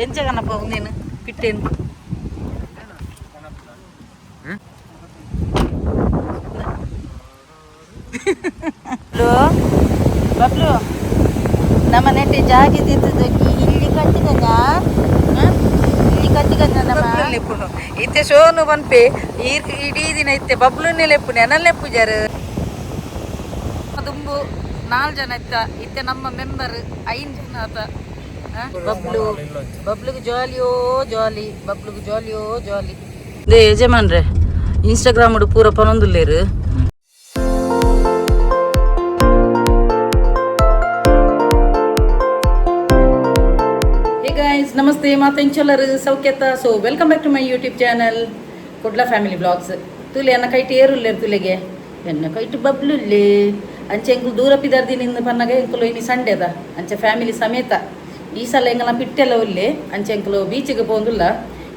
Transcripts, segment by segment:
ಎಂಚಗನಪ್ಪ ಒಂದೇನು ಪಿಟ್ಟೇನು ಬಬ್ಲು ನಮ್ಮ ನೆಟ್ಟಿ ಜಾಗಿದ್ದು ಇಲ್ಲಿ ಕಟ್ಟಿದ ಇಲ್ಲಿ ಕಟ್ಟಿದ ನಮ್ಮ ಇತ್ತೆ ಶೋನು ಬನ್ಪೆ ಇಡೀ ದಿನ ಇತ್ತೆ ಬಬ್ಲುನೇ ಲೆಪ್ಪು ನೆನಲ್ ಲೆಪ್ಪು ಜಾರು ದುಂಬು 4 ಜನ ಇತ್ತ ಇತ್ತೆ ನಮ್ಮ ಮೆಂಬರ್ 5 ಜನ ಆತ ಬಬ್ಲುಗೆ ಜಾಲಿಯೋ ಜಾಲಿ ಬಬ್ಲುಗೆ ಜಾಲಿಯೋ ಜಾಲಿ ದೇ ಯಜಮಾನ್ರೆ ಇನ್ಸ್ಟಾಗ್ರಾಮ್ ಪೂರ ಪನೊಂದುಲ್ಲೇರು ನಮಸ್ತೆ ಮಾತೆಂಚಲರು ಸೌಖ್ಯತ so welcome back to my YouTube channel Kudla family blogs ತುಲೆ ಎನ್ನ ಕೈಟ್ ಏರುಲ್ಲೇರು ತುಲೆಗೆ ಎನ್ನ ಕೈಟ್ ಬಬ್ಲುಲ್ಲೇ ಅಂಚೆ ಎಂಕುಲು ದೂರ ಪಿದಾರ್ದಿನಿಂದ ಪನ್ನಾಗ ಎಂಕುಲು ಇನಿ ಸಂಡೆದ ಅಂಚೆ ಫ್ಯಾಮಿಲಿ ಸಮೇತ ಈ ಸಲ ಎಂಗಲ ಪಿಟ್ಟೆಲ್ಲ ಉಲ್ಲೆ ಅಂಚೆ ಎಂಕುಲು ಬೀಚಿಗೆ ಪೋಂದುಲ್ಲ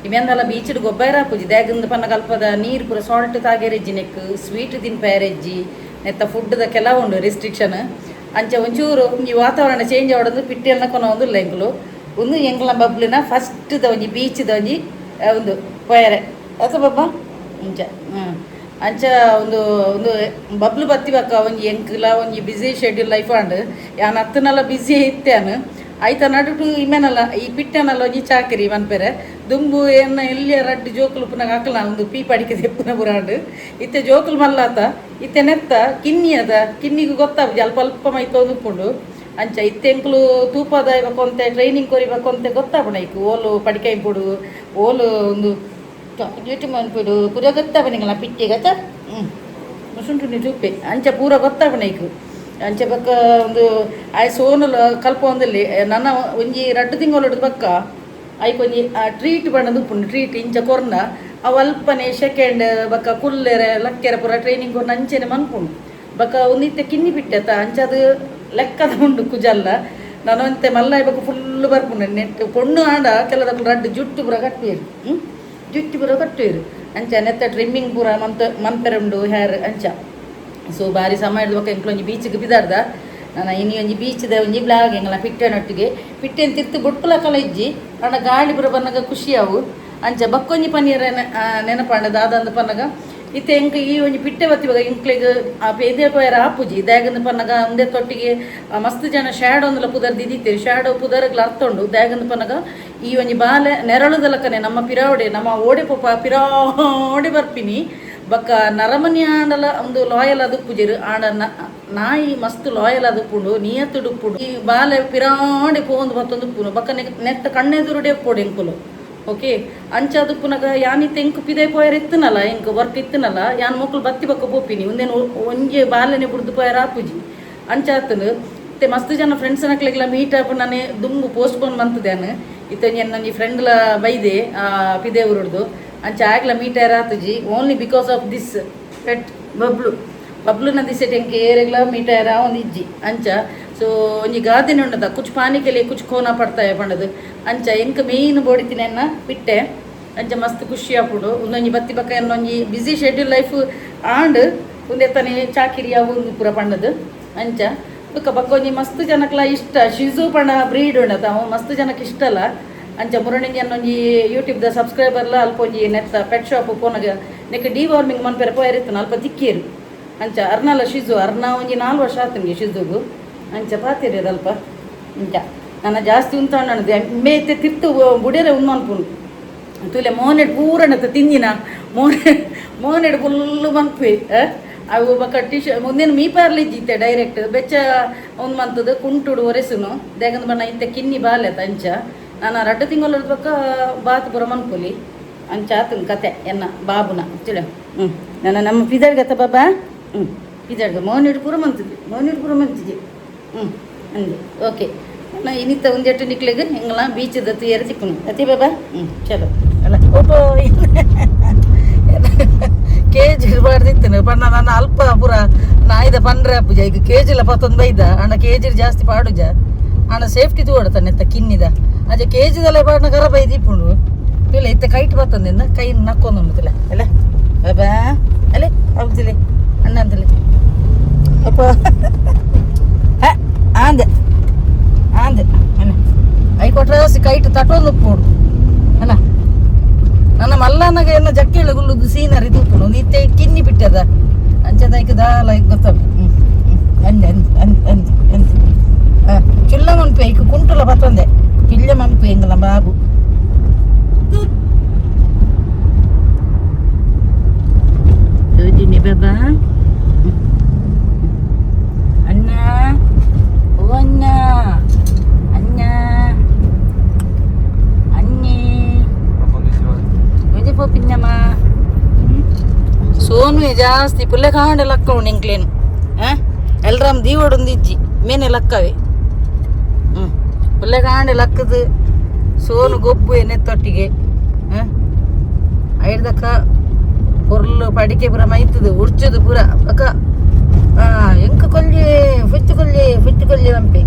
ಇವೆಂದಲ್ಲ ಬೀಚಿಡ್ ಗೊಬ್ಬರ ಹಾಪುಜಿ ದ್ಯಾಗಂದು ಪನ್ನ ಕಲ್ಪದ ನೀರು ಪೂರ ಸಾಲ್ಟ್ ತಾಗೆರೆಜ್ಜಿ ನೆಕ್ ಸ್ವೀಟ್ ದಿನ ಪ್ಯಾರೆಜ್ಜಿ ನೆತ್ತ ಫುಡ್ದ ಕೆಲವು ಉಂಡು ರೆಸ್ಟ್ರಿಕ್ಷನ್ ಅಂಚೆ ಒಂಚೂರು ಈ ವಾತಾವರಣ ಚೇಂಜ್ ಆವಡದು ಪಿಟ್ಟೆಲ್ಲ ಕೊನ ಒಂದುಲ್ಲ ಎಂಕುಲು ಒಂದು ಎಂಗ್ಲ ಬಬ್ಲಿನ ಫಸ್ಟ್ದ ಒಂಜಿ ಬೀಚ್ದ ಒಂಜಿ ಒಂದು ಪಯರೆ ಅತ ಬಬ್ಬ ಅಂಚ ಅಂಚ ಒಂದು ಒಂದು ಬಬ್ಲು ಬತ್ತಿ ಬಕ್ಕ ಒಂಜಿ ಎಂಕ್ಲ ಒಂಜಿ ಬಿಸಿ ಶೆಡ್ಯೂಲ್ ಲೈಫ್ ಆಂಡ್ ಯಾನ್ ಹತ್ತನೆಲ್ಲ ಬಿಸಿ ಇತ್ತೇನು ಆಯ್ತ ನಡುಟು ಇಮೇನಲ್ಲ ಈ ಪಿಟ್ಟೆನಲ್ಲ ಒಂಜಿ ಚಾಕರಿ ಮನ್ಪೆರೆ ದುಂಬು ಏನ ಎಲ್ಲಿಯ ರಡ್ಡು ಜೋಕುಲು ಪುನಃ ಹಾಕಲ ಒಂದು ಪೀಪ್ ಅಡಿಕೆ ಪುನಃ ಬುರಾಂಡು ಇತ್ತೆ ಜೋಕುಲು ಮಲ್ಲಾತ ಇತ್ತೆ ನೆತ್ತ ಕಿನ್ನಿ ಅದ ಕಿನ್ನಿಗೂ ಗೊತ್ತಾಗ್ತದೆ ಅಲ್ಪ ಅಲ್ಪ ಮೈ ತೊಂದುಕೊಂಡು ಅಂಚ ಇತ್ತೆಂಕ್ಲು ತೂಪದ ಇವಾಕೊಂತೆ ಟ್ರೈನಿಂಗ್ ಕೊರಿಬೇಕಂತೆ ಗೊತ್ತಾಪಣ ಈಕು ಓಲು ಪಡಿಕೈ ಬಿಡು ಓಲು ಒಂದು ಡ್ಯೂಟಿ ಮಾಡ್ಬಿಡು ಪೂರ ಗೊತ್ತಾಪಣ ನಿಂಗಲ್ಲ ಪಿಟ್ಟಿಗತ್ತ ಮುಸುಂಟು ನೀ ತೂಪೆ ಅಂಚ ಪೂರ ಗೊತ್ತಾಪಣ ಈಕು ಅಂಚೆ ಬಕ್ಕ ಒಂದು ಆಯ್ ಸೋನಲು ಕಲ್ಪ ಒಂದಲ್ಲಿ ನನ್ನ ಒಂಜಿ 2 ತಿಂಗಳು ಬಕ್ಕ ಆಯ್ಕೊಂಜಿ ಟ್ರೀಟ್ ಬಣ್ಣದು ಉಪ್ಪುಂಡು ಟ್ರೀಟ್ ಇಂಚ ಕೊರ್ನ ಅವು ಅಲ್ಪನೆ ಸೆಕೆಂಡ್ ಬಕ್ಕ ಕುಲ್ಲೆರೆ ಲಕ್ಕೆರೆ ಪೂರ ಟ್ರೈನಿಂಗ್ ಕೊರ್ನ ಅಂಚೆನೆ ಮನ್ಪುಂಡು ಬಕ್ಕ ಒಂದಿತ್ತೆ ಕಿನ್ನಿ ಬಿಟ್ಟೆತ ಅಂಚದು ಲೆಕ್ಕದ ಉಂಡು ಕುಜಲ್ಲ ನಾನು ಅಂತೆ ಮಲ್ಲ ಇವಾಗ ಫುಲ್ಲು ಬರ್ಪುಂಡು ನೆಟ್ಟು ಪೊಣ್ಣು ಆಂಡ ಕೆಲದ ರಡ್ಡು ಜುಟ್ಟು ಪೂರ ಕಟ್ಟುವೇರು ಜುಟ್ಟು ಪೂರ ಕಟ್ಟುವೇರು ಅಂಚ ನೆತ್ತ ಟ್ರಿಮ್ಮಿಂಗ್ ಪೂರ ಮಂಪೆರೆ ಉಂಡು ಹೇರ್ ಅಂಚ ಸೊ ಬಾರಿ ಸಮಯದ ಬಕ್ಕ ಎಂಕ್ಲು ಒಂಜಿ ಬೀಚಿಗೆ ಬಿದಾರ್ದ ನಾನು ಇನಿ ಒಂಜಿ ಬೀಚ್ದ ಒಂಜಿ ಬ್ಲಾಗ್ ಎಂಗಲ ಪಿಟ್ಟೆನೊಟ್ಟಿಗೆ ಪಿಟ್ಟೆನ ತಿರ್ತು ಬೊಟ್ಟುಲ ಕಲ ಇಜ್ಜಿ ಅಣ್ಣ ಗಾಳಿ ಪೂರ ಬನ್ನಗ ಖುಷಿಯಾವು ಅಂಚ ಬಕ್ಕೊಂಜಿ ಪನ್ನೀರ ನೆನಪಾಂಡ ದಾದಂದು ಪನ್ನಗ ಇತ್ತೆ ಎಂಕ ಈ ಒಂಜಿ ಪಿಟ್ಟೆ ಬತ್ತಿವಾಗ ಇಂಕ್ಲೆಗ್ ಆ ಪೇದೆ ಪಯರ ಆಪುಜಿ ದ್ಯಾಗಂದು ಪನ್ನಗ ಒಂದೇ ತೊಟ್ಟಿಗೆ ಮಸ್ತ್ ಜನ ಶ್ಯಾಡೋ ಒಂದಲ್ಲ ಪುದರ್ ದಿದ್ದೀರಿ ಶ್ಯಾಡೋ ಪುದರ್ಗ್ಲ ಅರ್ತೊಂಡು ದ್ಯಾಗಂದು ಪನ್ನಗ ಈ ಒಂಜಿ ಬಾಲೆ ನೆರಳುದಲಕ್ಕನೆ ನಮ್ಮ ಪಿರಾವಡೆ ನಮ್ಮ ಓಡೆ ಪೊಪ ಪಿರಾವಡೆ ಬರ್ಪಿನಿ ಬಕ್ಕ ನರಮನಿ ಆಂಡಲ ಒಂದು ಲಾಯಲ್ ಅದು ಪುಜಿರು ಆಂಡ ನಾಯಿ ಮಸ್ತ್ ಲಾಯಲ್ ಅದು ಪುಂಡು ನಿಯತ್ತುಡು ಪುಂಡು ಈ ಬಾಲೆ ಪಿರಾವಡೆ ಪೋಂದು ಮತ್ತೊಂದು ಪುನು ಬಕ್ಕ ನೆಟ್ಟ ಕಣ್ಣೆದುರುಡೆ ಪೋಡು ಎಂಕುಲು ಓಕೆ ಅಂಚದು ಪುನಗ ಯಾನಿತ್ತೆ ಎಂಕು ಪಿದೆ ಪೋಯರ್ ಇತ್ತನಲ್ಲ ಎಂಕು ವರ್ಕ್ ಇತ್ತನಲ್ಲ ಯಾನ್ ಮಕ್ಕಳು ಬತ್ತಿ ಬಕ್ಕ ಪೋಪಿನಿ ಒಂದೇನು ಒಂಜಿ ಬಾಲೆನೆ ಬುಡ್ದು ಪೋಯರ್ ಆಪುಜಿ ಅಂಚಾತನು ಮತ್ತೆ ಮಸ್ತ್ ಜನ ಫ್ರೆಂಡ್ಸ್ ನಕ್ಲೆಗ್ಲ ಮೀಟ್ ಆಪು ನಾನೇ ದುಂಬು ಪೋಸ್ಟ್ಪೋನ್ ಮಂತದೇನು ಇತ್ತ ನನ್ನ ಫ್ರೆಂಡ್ಲ ಬೈದೆ ಪಿದೆ ಊರಡ್ದು ಅಂಚ ಆಗ್ಲ ಮೀಟ್ ಆತುಜಿ only because of this pet ಬಬ್ಲುನ ದಿಸೆಟ್ ಎಂಕೆ ಏರೆಗ್ಲ ಮೀಟ್ ಒಂದು ಇಜ್ಜಿ ಅಂಚ ಸೊ ಒಂಜಿ ಗಾದೆನೆ ಉಂಡದ ಕುಚ್ ಪಾನಿ ಕೆಲಿ ಕುಚ್ ಕೋನ ಪಡ್ತಾಯ ಪಂಡದು ಅಂಚ ಎಂಕ ಮೇಯ್ನ್ ಬೋಡಿತಿನ ಪಿಟ್ಟೆ ಅಂಚ ಮಸ್ತ್ ಖುಷಿ ಆಪುಡು ಒಂದೊಂಜಿ ಬತ್ತಿ ಬಕ್ಕ ಇನ್ನೊಂಜಿ ಬಿಸಿ ಶೆಡ್ಯೂಲ್ ಲೈಫ್ ಆಂಡ್ ಒಂದೆತ್ತನೆ ಚಾಕಿರಿ ಅವು ಒಂದು ಪೂರ ಪಂಡದು ಅಂಚ ಬಕ್ಕ ಬಕ್ಕ ಒಂಜಿ ಮಸ್ತ್ ಜನಕ್ಲ ಇಷ್ಟ ಶಿಝು ಪಂಡ ಬ್ರೀಡ್ ಉಂಡತ ಅವು ಮಸ್ತ್ ಜನಕ್ಕೆ ಇಷ್ಟ ಅಲ್ಲ ಅಂಚ ಮುರಣಿ ಅನ್ನೊಂಜಿ ಯೂಟ್ಯೂಬ್ದ ಸಬ್ಸ್ಕ್ರೈಬರ್ಲ ಅಲ್ಪ ಒಂಜಿ ನೆತ್ತ ಪೆಟ್ ಶಾಪ್ ಪೋನಾಗ ನೆಕ್ ಡಿವಾರ್ಮಿಂಗ್ ಮನ್ಪೆರೆ ಪೋಯರಿತ್ತನ ಅಲ್ಪ ತಿಕ್ಕೇರು ಅಂಚ ಅರ್ನಲ್ಲ ಶಿಝು ಅರ್ನ ಒಂಜಿ 4 ವರ್ಷ ಆತು ನಿಮಗೆ ಶಿಝುಗು ಅಂಚ ಪಾತಿರಿ ಅದಲ್ಪ ಅಂಚ ನನ್ನ ಜಾಸ್ತಿ ಉಂತಾಣದು ಮೇತೆ ತಿರ್ತು ಬುಡೇರೆ ಉನ್ಮನ್ಪುಂಡು ತುಲೆ ಮೋನೆಡ್ ಪೂರಣತ ತಿಂದಿನ ಮೋನೆಡ್ ಫುಲ್ಲು ಮನ್ಪೆ ಅವು ಬಕ್ಕ ಮುಂದೇನು ಮೀಪಾರ್ಲಿ ಇಜ್ಜಿತ್ತೆ ಡೈರೆಕ್ಟ್ ಬೆಚ್ಚ ಒಂದು ಮಂತದ್ದು ಕುಂಟುಡು ಒರೆಸುನು ದೇಗಂದು ಬಣ್ಣ ಇಂತೆ ಕಿನ್ನಿ ಬಾಲೆತ ಅಂಚ ನಾನು 2 ತಿಂಗಳು ಬಕ್ಕ ಬಾತ್ ಪುರ ಮನ್ಪುಲಿ ಅಂಚ ಆತನ ಕತೆ ಎನ್ನ ಬಾಬುನ ತಿಳ ನನ್ನ ನಮ್ಮ ಪಿದಡ್ಗತ್ತ ಬಾಬಾ ಪಿದಡ್ಗ ಮೋನಿಡು ಪೂರ ಮಂತಿದ್ದೆ ಅಂದೆ ಓಕೆ ನಾ ಇನ್ನಿತ್ತ ಒಂದೆಟ್ಟು ನಿಕ್ಲಿಗೆ ಹಿಂಗಲ್ಲ ಬೀಚದ ಏರ್ ತಿಕ್ಕನು ಅತಿ ಬಾಬಾ ಚಲೋ ಅಲ್ಲ ಓಪೋ ಕೇಜಿ ಇರಬಾರ್ದಿತ್ತು ಬಣ್ಣ ನಾನು ಅಲ್ಪ ಪೂರ ನಾಯ್ದ ಪಂಡ್ರೆ ಅಪ್ಪುಜ ಈಗ ಕೇಜಿಲ್ಲ 11 ಬೈದ ಅಣ್ಣ ಕೇಜಿ ಜಾಸ್ತಿ ಪಾಡುಜ ಅಣ್ಣ ಸೇಫ್ಟಿ ತೋಡತಾನೆ ಎತ್ತ ಕಿನ್ನಿದ ಅಜ ಕೇಜಿದಲ್ಲ ಬಾಡ್ನ ಕರ ಬೈದು ಇಪ್ಪುಂಡು ಇಲ್ಲ ಇತ್ತ ಕೈಟ್ ಬರ್ತಂದಿಂದ ಕೈ ನಕ್ಕೊಂಡು ಉಂಟಲ್ಲ ಅಲ್ಲ ಬಾಬಾ ಅಲ್ಲೇ ಹೌದಿಲ್ಲ ಅಣ್ಣ ಅಂತಲೇ ಅಪ್ಪ ಆಂದೆ ಅಣ್ಣ ಐ ಕೊಟ್ರೆ ದಾಸಿ ಕೈಟ್ ತಟೊಂದು ಉಪ್ಪೋಡು ಅಲ್ಲ ನನ್ನ ಮಲ್ಲನಗ ಎಲ್ಲ ಜಕ್ಕಿಳ ಗುಲ್ಲುದು ಸೀನರಿ ತೂಪುಡು ನಿತ್ತೆ ಕಿನ್ನಿ ಬಿಟ್ಟದ ಅಂಚದೈಕ ದಾಲ ಗೊತ್ತಲ್ಲ ಅಂದೆ ಅಂದೆ ಅಂದೆ ಅಂದೆ ಚುಲ್ಲ ಮನ್ಪೆ ಈಗ ಕುಂಟುಲ ಬತ್ತೊಂದೆ ಕಿಲ್ಲೆ ಮನ್ಪೆ ಎಂಗಲ ಬಾಬು ಯೋಜಿನಿ ಬಾಬಾ ಅಣ್ಣ ಓ ಅಣ್ಣ ಅಣ್ಣ ಅನ್ನಿ ಒಂಜೆ ಪೋಪಿನ್ನಮ್ಮ ಸೋನು ಜಾಸ್ತಿ ಪುಲ್ಲೆ ಕಾಂಡೆ ಲಕ್ಕ ಉಂಡು ಎಂಕ್ಲೇನು ಎಲ್ರಮ್ ದೀವಡೊಂದು ಇಜ್ಜಿ ಮೇನೆ ಲಕ್ಕವೇ ಪುಲ್ಲೆ ಕಾಂಡೆ ಲಕ್ಕದು ಸೋನು ಗೊಬ್ಬು ಎಣ್ಣೆತ್ತೊಟ್ಟಿಗೆ ಐಡ್ದಕ್ಕ ಪೊರ್ಲು ಪಡಿಕೆ ಪುರ ಮೈತದು ಉಡ್ಚದು ಪುರ ಅಕ್ಕ ಎಂಕ ಕೊಲ್ಲೆ ಫುಚ್ಚು ಕೊಲ್ಲೆ ಅಂಪೆ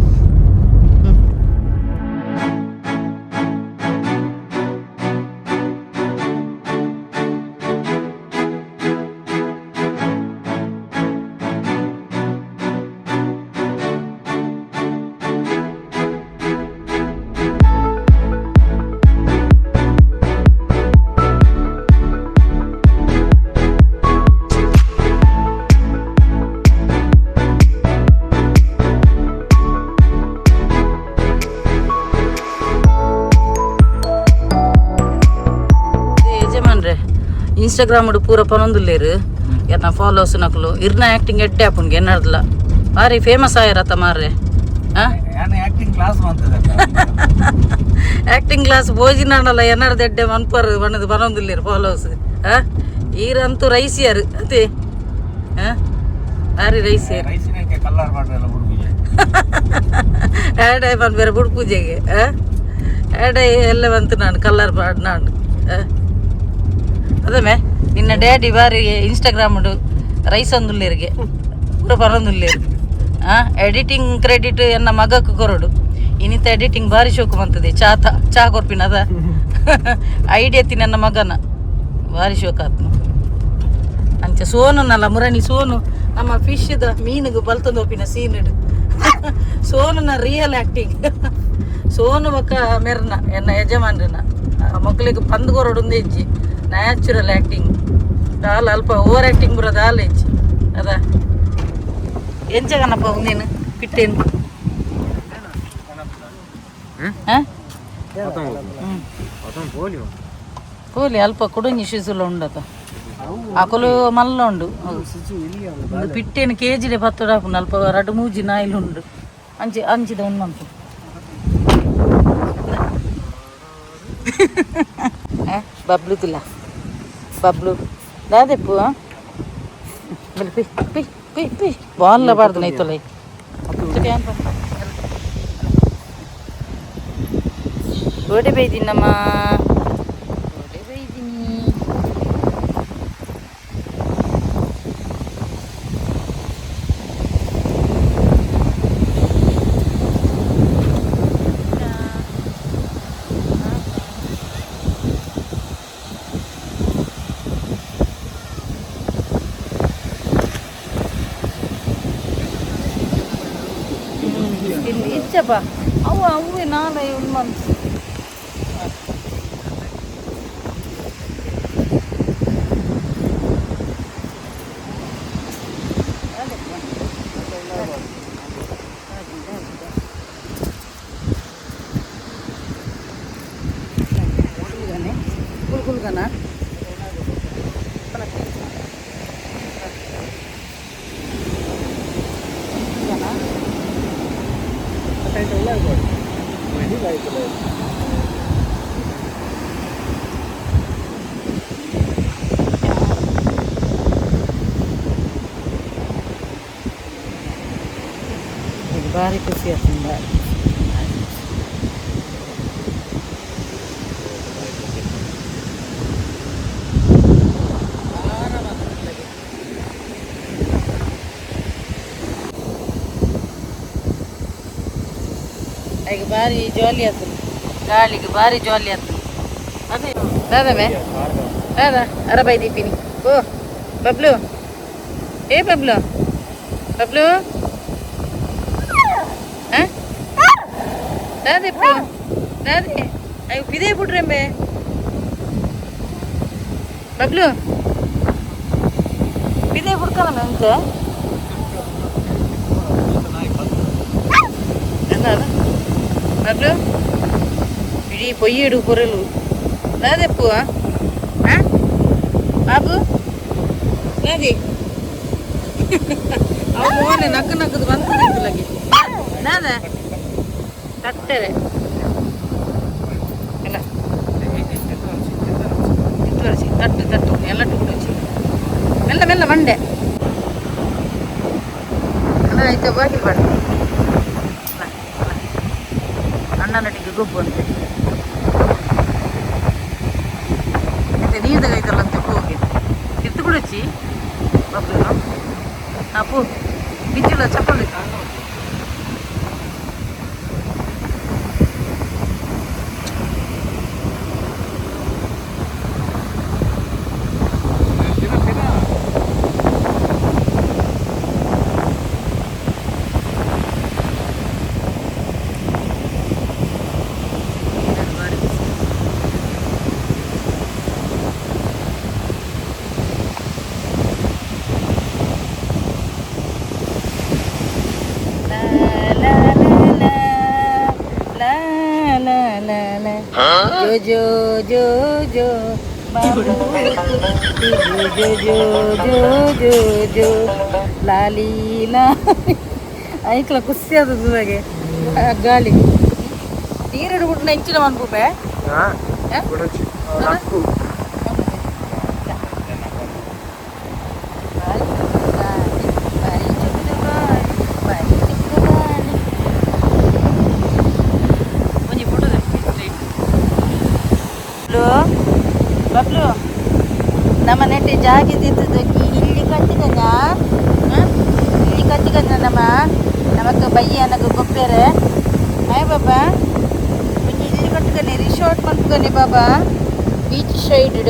ಇನ್ಸ್ಟಾಗ್ರಾಮ್ ಪೂರ ಪನೊಂದುಲ್ಲೇರು ಯಾರ ಫಾಲೋವರ್ಸ್ ನಕಲು ಇರ್ನ ಆ್ಯಕ್ಟಿಂಗ್ ಎಡ್ಡೆ ಆಪುನ್ಗೆ ಎನ್ನಡ್ದಲ್ಲ ಭಾರಿ ಫೇಮಸ್ ಆಯ್ರತ್ತ ಮಾರ್ರೆ ಆ್ಯಕ್ಟಿಂಗ್ ಕ್ಲಾಸ್ ಬೋಜಿನಲ್ಲ ಎನ್ನಡ್ದು ಎಡ್ಡೆ ಮನ್ಪರ್ ಬಣ್ಣದು ಪನೊಂದುಲ್ಲೇರು ಫಾಲೋವರ್ಸ್ ಈರಂತೂ ರೈಸಿಯರು ಅದೇ ಭಾರಿ ರೈಸಿಯರು ಏಡೈ ಬಂದು ಬೇರೆ ಬುಡ್ ಪೂಜೆಗೆ ಏಡೈ ಎಲ್ಲ ಬಂತು ನಾನು ಕಲ್ಲರ್ ಮಾಡಿ ನಾನು ಅದಮೇ ನಿನ್ನ ಡ್ಯಾಡಿ ಬಾರಿ ಇನ್ಸ್ಟಾಗ್ರಾಮ್ ರೈಸ್ ಒಂದುಲ್ಲೇರಿಗೆ ಪೂರ ಬರೋಂದುಲ್ಲೇರು ಎಡಿಟಿಂಗ್ ಕ್ರೆಡಿಟ್ ಎನ್ನ ಮಗಕ್ಕೆ ಕೊರಡು ಇನ್ನಿತ ಎಡಿಟಿಂಗ್ ಭಾರಿ ಶೋಕು ಬಂತದೆ ಚಾ ಕೊರ್ಪಿನ ಅದ ಐಡಿಯಾ ಎತ್ತಿ ನನ್ನ ಮಗನ ಭಾರಿ ಶೋಕ ಆತ್ಮ ಅಂಚೆ ಸೋನುನಲ್ಲ ಮುರಣಿ ಸೋನು ನಮ್ಮ ಫಿಶ್ದ ಮೀನಿಗೆ ಬಲ್ತಂದು ಒಪ್ಪಿನ ಸೀನಿಡು ಸೋನುನ ರಿಯಲ್ ಆ್ಯಕ್ಟಿಂಗ್ ಸೋನು ಬಕ್ಕ ಮೆರ್ನ ಎನ್ನ ಯಜಮಾನ್ರನ ಮಕ್ಕಳಿಗೆ ಪಂದು ಕೊರಡು ಹೆಜ್ಜಿ ನ್ಯಾಚುರಲ್ ಆ್ಯಕ್ಟಿಂಗ್ ದಾಲ್ ಅಲ್ಪ ಓವರ್ ಆ್ಯಕ್ಟಿಂಗ್ ಬರೋ ದಾಲ್ ಹೆಚ್ಚಿ ಅದ ಎಂಚಗನಪ್ಪ ನೀನು ಪಿಟ್ಟೇನು ಕೋಲಿ ಅಲ್ಪ ಕೊಡಂಜಿ ಶಿಸುಲ ಉಂಡತ ಆಕಲು ಮಲ್ಲ ಉಂಡು ಪಿಟ್ಟೇನು ಕೆಜಿಲೆ ಪತ್ತಡ ಅಲ್ಪ 2-3 ನಾಯಿಲು ಉಂಡು ಅಂಚಿದ ಉಂಡು ಬಬ್ಲು ತಿಲ್ಲ ಬಬ್ಲು ದಾದೆಪ್ಪು ಪಿ ಪಿ ಪಿ ಪಿ ಬಾಲ್ಲ ಬಾರ್ದು ನೈತೊಲೈ ಓಡೆ ಬೈದಿನಮ್ಮ ಓಡೆ ಬೈದಿನಿ ಇಚ್ಚಪ್ಪ ಅವೇ ನಾಳೆ ಒಂದು ಮಂತ್ ಕುಲ್ಕುಲ್ಗನ ಭಾರಿ ಖುಷಿ ಆಗ್ತದೆ ಈಗ ಭಾರಿ ಜಾಲಿ ಆಗ್ತದೆ ಗಾಳಿಗೆ ಭಾರಿ ಜಾಲಿ ಆಗ್ತದೆ ಅದೇ ದಾದಮೇ ದಾದಾ ಅರಬೈ ದೀಪಿನಿ ಓ ಬಬ್ಲು ಏ ಬಬ್ಲು ಬಬ್ಲು ದಾದೆಪ್ಪು ಅದೇ ಅಯ್ಯೋ ಇದೇ ಬಿಡ್ರೆಂಬೆ ಬಬ್ಲು ಇದೇ ಬಿಡ್ಕಲ್ಲ ಅಂತೆ ಬಬ್ಲು ಇಡೀ ಪೊಯ್ಯಿಡು ಕೊರಲು ನಾದೆಪ್ಪು ಬಾಬು ನಾದಿ ಅವು ಮೋನೆ ನಕ್ಕ ನಕ್ಕದು ಬಂದಿದ್ದಲಾಗಿ ನಾದ ತಟ್ಟರೆ ಎಲ್ಲ ಇಟ್ಟುವರಿಸಿ ತಟ್ಟು ತಟ್ಟು ಎಲ್ಲ ಟುಕುಡಿಸಿ ಮೆಲ್ಲ ಮೆಲ್ಲ ಮಂಡೆ ಎಲ್ಲ ಆಯ್ತು ಬಾಗಿಲು ಬಾಡ ಅಣ್ಣನೊಟ್ಟಿಗೆ ಗೊಬ್ಬು ಅಂತೆ ಮತ್ತೆ ನೀರು ತಗೈತಲ್ಲ ಅಂತ ಹೋಗಿ ಎತ್ತು ಬಿಡಚ್ಚಿ ಬಬ್ಲು ಅಪ್ಪು ಬಿಚ್ಚಿಲ್ಲ ಚಪ್ಪಲಿ जो जो जो बाबू जो जो जो जो जो लाली ला ऐकला कुस्सी आदु ನನಗೆ ಗಾಳಿ ನೀರು ಬಿಟ್ಟು ನೆಂಚಿನ ಅನ್ಬುಬೆ ಕೊಡಚಿ ನಾಕು ಬಬ್ಲು ನಮ್ಮ ನೆಟ್ಟೆ ಜಾಗಿದ್ದಿದ್ದು ಇಲ್ಲಿ ಕಟ್ಟಿಗಂಜ ಇಲ್ಲಿ ಕಟ್ಟಿಗಂಜ ನಮಕ್ಕೆ ಬಯ್ಯ ನನಗೆ ಗೊಬ್ಬರ ಆಯ್ ಬಾಬಾ ಒಂಜಿ ಇಲ್ಲಿ ಕಟ್ಟಿಗನೆ ರಿಸಾರ್ಟ್ ಮಾಡ್ಕೊನೆ ಬಾಬಾ ಬೀಚ್ ಸೈಡ್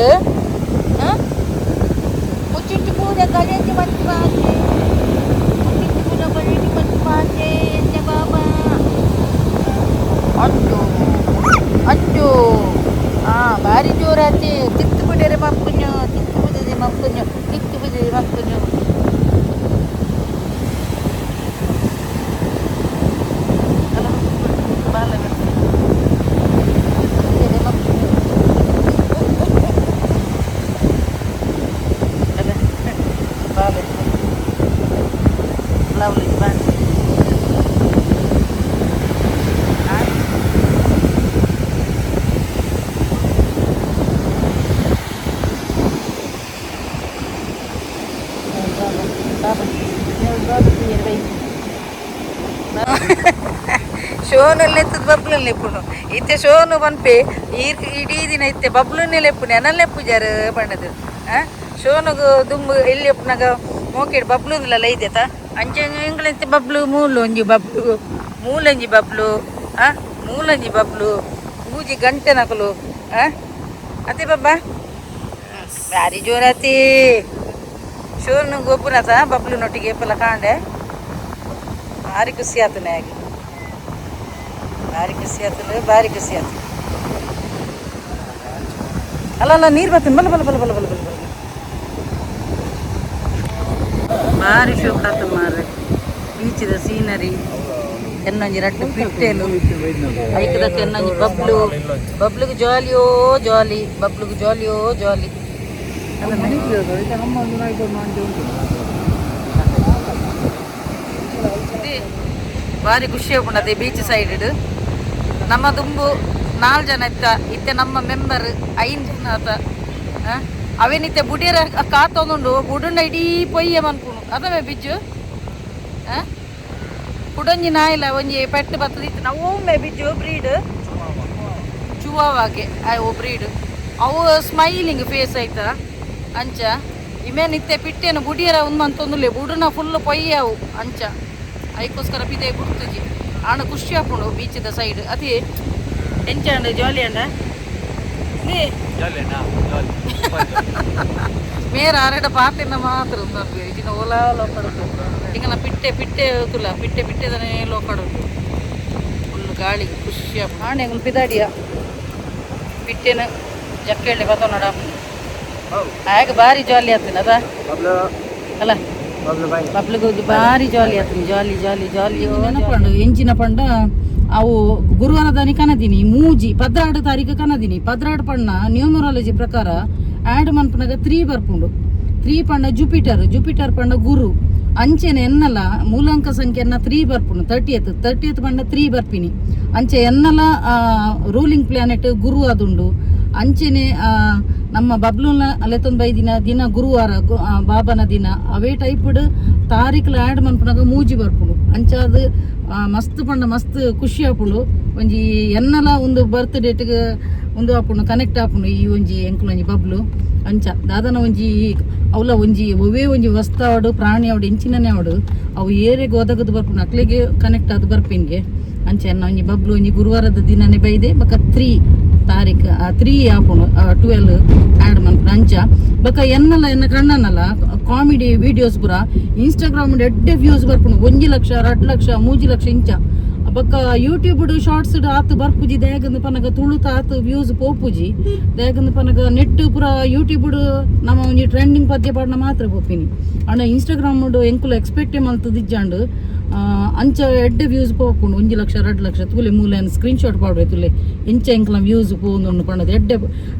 ಮುಚ್ಚಿಟ್ಟು ಕೂಡ ಗಲೇಜು ಮಾಡ್ಪಾತೆ ಮುಚ್ಚಿಟ್ಟು ಕೂಡ ಗಲೇಜು ಮಾಡ್ಪಾತೆ ಎಂತ ಬಾಬಾ ಅಟ್ಟು ಅಟ್ಟು ಭಾರಿ ಜೋರಾತಿ ತಿತ್ತು ಬಿಡಿರೆ ಮಕ್ಕಳು ತಿತ್ತು ಬಿದ್ದಿದೆ ಮಕ್ಕಳು ತಿತ್ತು ಬಿದ್ದಿದೆ ಮಕ್ಕಳು ಬಾಲ ಬಾಲ ಲವ್ಲಿ ಬಾಲ ಶೋನಲ್ಲಿ ಎತ್ತದ ಬಬ್ಲಲ್ಲಿ ಲೆಪ್ಪುನು ಇತ್ತೆ ಶೋನು ಬನ್ಪೆ ಇಡೀ ದಿನ ಇತ್ತೆ ಬಬ್ಲನ್ನೇ ಲೆಪ್ಪುನೆ ಅನಲ್ಲೇ ಪೂಜಾರ ಬಣ್ಣದು ಶೋನುಗು ದುಂಬು ಎಲ್ಲಿ ಎಪ್ಪನಾಗ ಮೋಕೆಡ್ ಬಬ್ಲು ಇಲ್ಲ ಐದೆತ ಅಂಚೆ ಇಂಗ್ಲಂತೆ ಬಬ್ಲು ಮೂಲೊಂಜಿ ಬಬ್ಲು ಮೂಲಂಜಿ ಬಬ್ಲು ಮೂಲಂಜಿ ಬಬ್ಲು ಪೂಜಿ ಗಂಟೆ ನಕಲು ಅತ್ತೆ ಬಾಬಾ ಭಾರಿ ಜೋರಾತಿ ಶೋನು ಗೊಬ್ಬರತ ಬಬ್ಲುನೊಟ್ಟಿಗೆ ಎಪ್ಪಲ ಕಾಂಡೆ ಭಾರಿ ಖುಷಿ ಆತನೆ ಆಗಿ ಭಾರಿ ಖುಷಿ ಆತಲ್ಲ ಭಾರಿ ಖುಷಿ ಆತ ಅಲ್ಲ ನೀರು ಬರ್ತದೆ ಬಲ್ಲ ಬಲ್ಲ ಬಲ್ಲ ಬಲ್ಲ ಬಲ್ಲ ಬಲ್ಲ ಭಾರಿ ಶೋಕ ಆತ ಮಾರ್ರೆ ಬೀಚಿದ ಸೀನರಿ ಎನ್ನೊಂಜಿ ರಟ್ಟು ಪಿಟ್ಟೆಲು ಐಕದಕ್ಕೆ ಎನ್ನೊಂಜಿ ಬಬ್ಲುಗೆ ಜಾಲಿಯೋ ಜಾಲಿ ಬಬ್ಲುಗೆ ಜಾಲಿಯೋ ಜಾಲಿ ಭಾರಿ ಖುಷಿ ಆಗ್ಬಿಡದೆ ಬೀಚ್ ಸೈಡ್ ನಮ್ಮ ದುಂಬು 4 ಜನ ಇತ್ತೆ ನಮ್ಮ ಮೆಂಬರ್ 5 ಜನ ಆತ ಅವೇನಿತ್ತೆ ಬುಡಿಯರ ಕಾತೊಂದುಂಡು ಬುಡನ್ನ ಇಡೀ ಪೊಯ್ಯ ಮನ್ಪುನು ಅದವೇ ಬಿಜ್ಜು ಬುಡೊಂಜಿ ನಾಯಿಲ ಒಂಜಿ ಪೆಟ್ಟು ಬತ್ತದಿತ್ತು ನಾವು ಒಮ್ಮೆ ಬಿಜ್ಜು ಬ್ರೀಡ್ ಚುವಾವಾಗೆ ಅವು ಬ್ರೀಡ್ ಅವು ಸ್ಮೈಲಿಂಗ್ ಫೇಸ್ ಆಯ್ತಾ ಅಂಚ ಇಮೇನಿತ್ತೆ ಪಿಟ್ಟೆನು ಬುಡಿಯರ ಒಂದಂತೊಂದುಲೆ ಬುಡನ ಫುಲ್ ಪೊಯ್ಯ ಅವು ಅಂಚ ಅದಕ್ಕೋಸ್ಕರ ಬಿದೆ ಬಿಡ್ತಜಿ ಆಣ ಖುಷಿ ಹಾಕೊಂಡು ಬೀಚಿದ ಸೈಡ್ ಅದೇ ಎಂಚ ಅಂಡ ಜಾಲಿ ಅಂಡ ಮೇರ ಆರಡ ಪಾತೆನ ಮಾತ್ರ ಇದನ್ನ ಓಲಾ ಲೋಕಡು ಈಗ ನಾ ಪಿಟ್ಟೆ ತುಲ ಪಿಟ್ಟೆದನೇ ಲೋಕಡು ಫುಲ್ ಚೂರು ಗಾಳಿಗೆ ಖುಷಿ ಆಣೆ ಪಿದಾಡಿಯ ಬಿಟ್ಟೆನ ಜಕ್ಕೇಳಿ ಬರ್ತಾವ ನೋಡ ಆಗ ಭಾರಿ ಜಾಲಿ ಆಗ್ತೀನಿ ಅದ ಅಲ್ಲ ಬಬ್ಲಿಗೆ ಭಾರಿ ಜಾಲಿ ಆಗ್ತೀನಿ ಜಾಲಿ ಜಾಲಿ ಜಾಲಿ ನೆನಪಂಡು ಎಂಚಿನ ಪಂಡ ಅವು ಗುರುವಾರದಾನಿ ಕನದಿನಿ ಮೂಜಿ 16 ತಾರೀಕು ಕನದಿನಿ 16 ಪಣ್ಣ ನ್ಯೂಮರಾಲಜಿ ಪ್ರಕಾರ ಆ್ಯಡ್ ಮನ್ಪನಾಗ 3 ಬರ್ಪುಂಡು 3 ಪಣ್ಣ ಜುಪಿಟರ್ ಪಣ್ಣ ಗುರು ಅಂಚೆನೆ ಎನ್ನಲ ಮೂಲಾಂಕ ಸಂಖ್ಯೆ 3 ಬರ್ಪುಂಡು 30th ಪಣ್ಣ 3 ಬರ್ಪಿನಿ ಅಂಚೆ ಎನ್ನಲ ರೂಲಿಂಗ್ ಪ್ಲಾನೆಟ್ ಗುರು ಅದುಂಡು ಅಂಚೆನೆ ನಮ್ಮ ಬಬ್ಲುನ ಅಲೆತೊಂದು ಬೈ ದಿನ ಗುರುವಾರ ಬಾಬನ ದಿನ ಅವೇ ಟೈಪ್ಡ್ ತಾರೀಖಲ ಆ್ಯಡ್ ಮನ್ಪನಾಗ ಮೂಜಿ ಬರ್ಪುಂಡು ಅಂಚಾದ ಮಸ್ತ್ ಪಂಡ ಮಸ್ತ್ ಖುಷಿ ಆಪುಂಡು ಒಂಜಿ ಎನ್ನಲ ಒಂದು ಬರ್ತ್ ಡೇಟ್ಗೆ ಒಂದು ಆಪುಂಡು ಕನೆಕ್ಟ್ ಆಪುಂಡು ಈ ಒಂಜಿ ಎಂಕುಲೊಂಜಿ ಬಬ್ಲು ಅಂಚ ದಾದನ ಒಂಜಿ ಅವಲ ಒಂಜಿ ಒವೇ ಒಂಜಿ ವಸ್ತಾವಡು ಪ್ರಾಣಿ ಅವಡು ಎಂಚಿನನೆ ಅವಡು ಅವು ಏರೆಗೆ ಒದಗದು ಬರ್ಪುಂಡು ಅಕ್ಲೆಗೆ ಕನೆಕ್ಟ್ ಆದ ಬರ್ಪಿನ್ಗೆ ಅಂಚೆ ಎನ್ನ ಒಂಜಿ ಬಬ್ಲು ಒಂಜಿ ಗುರುವಾರದ ದಿನನೇ ಬೈದೆ ಬಕ 3 ತಾರೀಕು 3 ಆಪುಂಡು 12 ಆ್ಯಡ್ ಮನ್ಪುಂಡು ಅಂಚ ಬಕ ಎನ್ನ ಕಣ್ಣನಲ್ಲ ಕಾಮಿಡಿ ವಿಡಿಯೋಸ್ ಪೂರ ಇನ್ಸ್ಟಾಗ್ರಾಮ್ ಎಡ್ಡೆ ವ್ಯೂಸ್ ಬರ್ಪುಂಡು 1 ಲಕ್ಷ 2 ಲಕ್ಷ 3 ಲಕ್ಷ ಇಂಚ ಬೊಕ್ಕ ಯೂಟ್ಯೂಬ್ ಶಾರ್ಟ್ಸ್ ಆತು ಬರ್ಪುಜಿ ದೇಗಂದು ಪನಗ ತುಳುತ ಆತು ವ್ಯೂಸ್ ಪೋಪುಜಿ ದೇಗಂದು ಪನಗ ನೆಟ್ ಪೂರ ಯೂಟ್ಯೂಬ್ ನಮ್ಮ ಒಂಜಿ ಟ್ರೆಂಡಿಂಗ್ ಪದ್ಯ ಪಾಡ್ನ ಮಾತ್ರ ಪೋಪಿನಿ ಅಣ್ಣ ಇನ್ಸ್ಟಾಗ್ರಾಮ್ ಎಂಕುಲು ಎಕ್ಸ್ಪೆಕ್ಟೇ ಮಲ್ತದಿಜ್ಜಾಂಡು ಅಂಚ ಎಡ್ಡೆ ವ್ಯೂಸ್ ಪೋಪುಂಡು 1 ಲಕ್ಷ 2 ಲಕ್ಷ ತೂಲೆ ಮೂಲೆ ಸ್ಕ್ರೀನ್ಶಾಟ್ ಪಾಡ್ರೆ ತುಲೆ ಎಂಚ ಎಂಕ್ಲ ವ್ಯೂಸ್ ಪೋಂದು ಪಣ್ಣದು ಎಡ್ಡೆ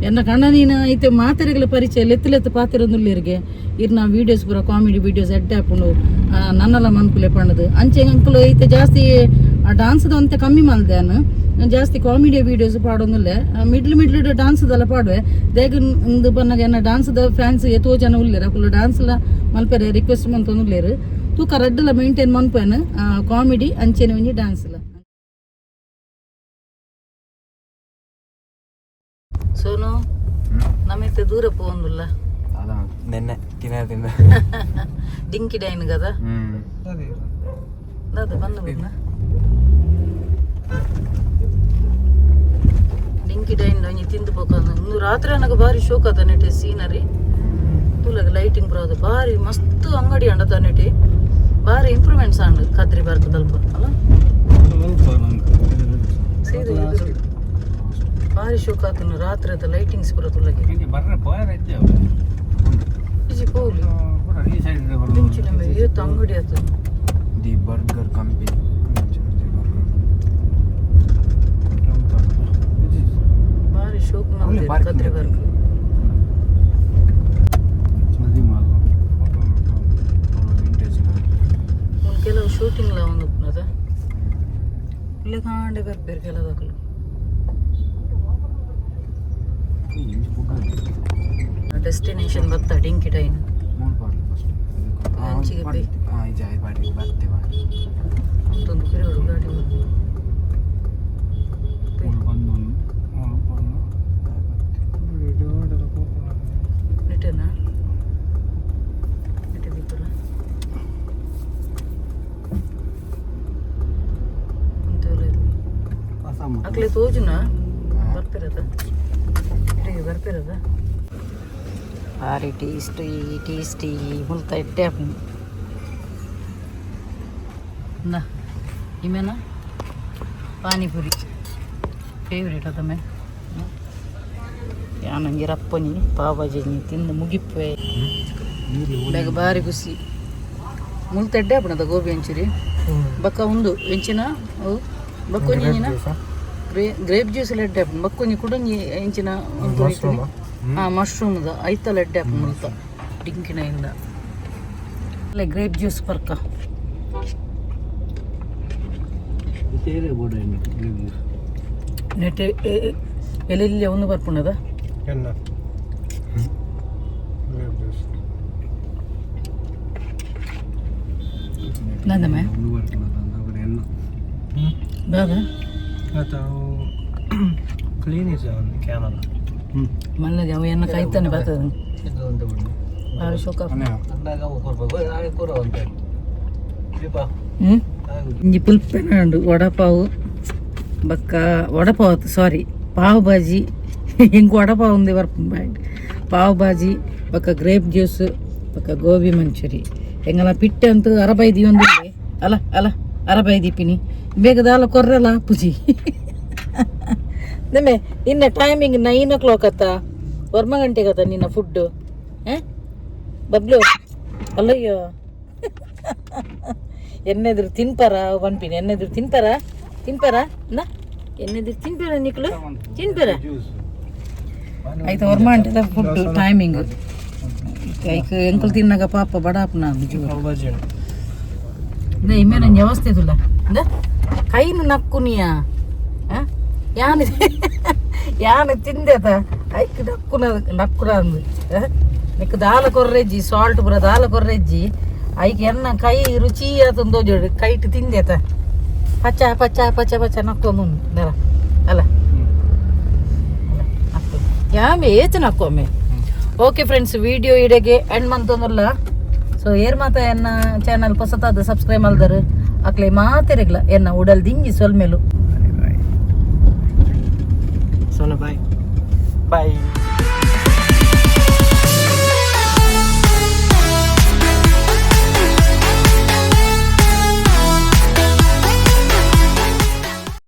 ಎನ್ನ ಕಣ್ಣನೀನ ಐತೆ ಮಾತೆರೆಗಳ ಪರಿಚಯ ಲೆತ್ತು ಪಾತಿರೊಂದುಲ್ಲೇರಿಗೆ ಇರ್ನ ವೀಡಿಯೋಸ್ ಪೂರ ಕಾಮಿಡಿ ವೀಡಿಯೋಸ್ ಎಡ್ಡೆ ಹಾಪುಂಡು ನನ್ನಲ್ಲ ಮನ್ಕುಲೆ ಪಣ್ಣದು ಅಂಚೆ ಅಂಕುಲು ಐತೆ ಜಾಸ್ತಿ ಡಾನ್ಸ್ದ ಅಂತೆ ಕಮ್ಮಿ ಮಲ್ದೆ ನಾನು ಜಾಸ್ತಿ ಕಾಮಿಡಿ ವೀಡಿಯೋಸ್ ಪಾಡೋದಿಲ್ಲ ಮಿಡ್ಲ್ ಡಾನ್ಸ್ದೆಲ್ಲ ಪಾಡುವೆ ದೇಗ ಇಂದು ಬನ್ನಾಗ ಏನ ಡಾನ್ಸ್ದ ಫ್ಯಾನ್ಸ್ ಎತ್ತೋ ಜನ ಉಳ್ಳೇರು ಅಕ್ಕಲು ಡಾನ್ಸ್ಲ ಮಲ್ಪೆರೆ ರಿಕ್ವೆಸ್ಟ್ ಮಂತೊಂದುಲ್ಲೇರು ತೂಕ ರಡ್ಡಲ ಮೇಂಟೈನ್ ಮನ್ಪೇನು ಕಾಮಿಡಿ ಅಂಚೆನೆ ಒಂಜಿ ಡ್ಯಾನ್ಸ್ಲ ಸೋನು ನಮ್ಮತ್ತೆ ದೂರ ಪೋಂದುಲ್ಲ ನೆನ್ನೆ ತಿನ್ನ ಡಿಂಕಿ ಡೈನ್ కదా ದಾದ ಬಂದು ಡಿಂಕಿ ಡೈನ್ ಒಂಜಿ ತಿಂದು ಬೋಕಂದು ಇನ್ನು ರಾತ್ರಿ ನನಗೆ ಭಾರಿ ಶೋಕ್ ಅದ ನೆಟೆ ಸೀನರಿ ತೂಲಗ ಲೈಟಿಂಗ್ ಬರೋದು ಭಾರಿ ಮಸ್ತ್ ಅಂಗಡಿ ಅಂಡದ ನೆಟೆ ಭಾರಿ ಇಂಪ್ರೂವ್ಮೆಂಟ್ಸ್ ಅಂಡ್ ಕದ್ರಿ ಬರ್ತದೆ ಅಲ್ಪ ಅಲ್ಲ ಸೀರೆ ಭಾರಿ ಶೋಕ್ ಆತನು ರಾತ್ರಿ ಅದ ಲೈಟಿಂಗ್ಸ್ ಬರೋ ತುಲಗೆ ಇಜಿ ಪೋಲಿ ದಿಂಚಿ ನಮಗೆ ಏತು ಅಂಗಡಿ ಆತ ದಿ ಬರ್ಗರ್ ಕಂಪನಿ ಭಾರಿ ಶೋಕ್ ಮಾಡಿದೆ ಕದ್ರಿ ಬರ್ಗರ್ ಕೆಲವು ಶೂಟಿಂಗ್ಲ ಒಂದು ಅದ ಇಲ್ಲೇ ಕಾಂಡೆ ಬರ್ಬೇರು ಕೆಲದಾಗಲು ಡೆಸ್ಟಿನೇಷನ್ ಬತ್ತ ಡಿಂಕಿ ಡೈನ್ ಅಂಚಿಗೆ ಮತ್ತೊಂದು ಪಿರಿಯೋಡು ಗಾಡಿ ನಿಟೇನಾ ನಿಟ್ಟಿದ್ದೀಪುರ ಅಕ್ಲೆ ತೋಜುನ ಬರ್ಪಿರದ ಇಟ್ಟಿಗೆ ಬರ್ಪಿರದ ಭಾರಿ ಟೇಸ್ಟಿ ಮುಲ್ತ ಇಟ್ಟೆ ನಾ ಇಮೇನ ಪಾನಿಪುರಿ ಫೇವ್ರೇಟ್ ಅದಮ್ಮೆ ಯಾನಂಗೆ ರಪ್ಪನಿ ಪಾವ್ ಭಾಜಿ ತಿಂದು ಮುಗಿಪ್ಪೆ ಬೇಗ ಭಾರಿ ಖುಷಿ ಮುಲ್ತ ಎಡ್ಡೆ ಹಾಪಣದ ಗೋಬಿ ಹಂಚಿರಿ ಬಕ್ಕ ಒಂದು ಹೆಂಚಿನ ಬಕ್ಕೊಂಜಿ ಎಂಚಿನ ಗ್ರೇಪ್ ಜ್ಯೂಸ್ ಎಲ್ಲ ಎಡ್ಡೆ ಹಾಪಣ ಬಕ್ಕೊಂಜಿ ಕುಡಂಜಿ ಎಂಚಿನ ಒಂದು ಮಶ್ರೂಮ್ದ ಐತಲ್ಲ ಎಡ್ಡೆ ಹಾಪಣ ಮುಲ್ತ ಡಿಂಕಿನಿಂದ ಅಲ್ಲೇ ಗ್ರೇಪ್ ಜ್ಯೂಸ್ ಬರ್ಕ ನೆಟ್ಟೆ ಎಲ್ಲೆಲ್ಲಿ ಒಂದು ಬರ್ಪುಣದ ನಂದಮ್ಮೆ ದಾದ ಮಲ್ಲದೆ ಅವ ಎನ್ನ ಕಾಯ್ತಾನೆ ಬರ್ತದೆ ಭಾರಿ ಶೋಕ ಇಂಜಿ ಪುಲ್ಪೆನ ಉಂಡು ವಡಪಾವು ಬಕ್ಕ ವಡಪಾವ್ ಸಾರಿ ಪಾವ್ ಭಾಜಿ ಹಿಂಗೆ ವಡಪಾವ್ ಒಂದೇ ಬರ್ಪು ಪಾವ್ ಭಾಜಿ ಬಕ್ಕ ಗ್ರೇಪ್ ಜ್ಯೂಸ್ ಬಕ್ಕ ಗೋಬಿ ಮಂಚೂರಿ ಹೆಂಗಲ್ಲ ಪಿಟ್ಟೆ ಅಂತೂ ಅರಬೈದಿ ಒಂದು ಅಲ್ಲ ಅಲ್ಲ ಅರಬೈ ದೀಪಿನಿ ಬೇಗ ದಾಲ ಕೊರ್ರಲ್ಲ ಪುಜಿ ನಮ್ಮೆ ನಿನ್ನ ಟೈಮಿಂಗ್ 9 o'clock ಅತ್ತ ವರ್ಮ ಗಂಟೆಗೆ ಅತ್ತ ನಿನ್ನ ಫುಡ್ಡು ಬಬ್ಲು ಅಲ್ಲಯ್ಯೋ ಎನ್ನೆದ್ರು ತಿನ್ಪಾರ ಬನ್ಪಿನಿ ಎನ್ನೆದ್ರು ತಿನ್ಪಾರ ನಾ ಎನ್ನೆದ್ರು ತಿನ್ಪಾರ ನಿಕ್ಳು ತಿನ್ಪಾರ ಆಯ್ತು ವರ್ಮ ಗಂಟೆದ ಫುಡ್ಡು ಟೈಮಿಂಗ್ ಐಕ್ ಎಂಕಲ್ ತಿನ್ನಾಗ ಪಾಪ ಬಡಾಪನ ಇಮ್ಮೆ ನಂಗೆ ವ್ಯವಸ್ಥೆ ತುಲ್ಲ ಕೈನು ನಕ್ಕುನಿಯ ಯಾನು ತಿಂದೇತ ಐಕ್ ನಕ್ಕುನ ಅಂದು ನಿಕ್ ದಾಲ ಕೊರ್ರೆಜ್ಜಿ ಸಾಲ್ಟ್ ಪುರ ದಾಲ ಕೊರ್ರೆಜ್ಜಿ ಐಕ್ ಎನ್ನ ಕೈ ರುಚಿ ಆತಂದೋಜೋಡು ಕೈಟ್ ತಿಂದೇತ ಪಚ್ಚ ಪಚ್ಚ ಪಚ್ಚ ಪಚ್ಚ ನಕ್ಕೊಂದು ನೆರ ಅಲ್ಲ ಯಾಮೆ ಏತು ನಕ್ಕೊಮ್ಮೆ ಓಕೆ ಫ್ರೆಂಡ್ಸ್ ವಿಡಿಯೋ ಇಡೆಗೆ ಎಂಡ್ ಮಂತೊಂದಲ್ಲ ಸೊ ಏರ್ ಮಾತ ಎನ್ನ ಚಾನಲ್ ಹೊಸತಾದ ಸಬ್ಸ್ಕ್ರೈಬ್ ಮಲ್ದರು ಅಕ್ಲೆ ಮಾತೆರೆಗ್ಲ ಎನ್ನ ಉಡಲ್ ದಿಂಜಿ ಸೊಲ್ಮೆಲು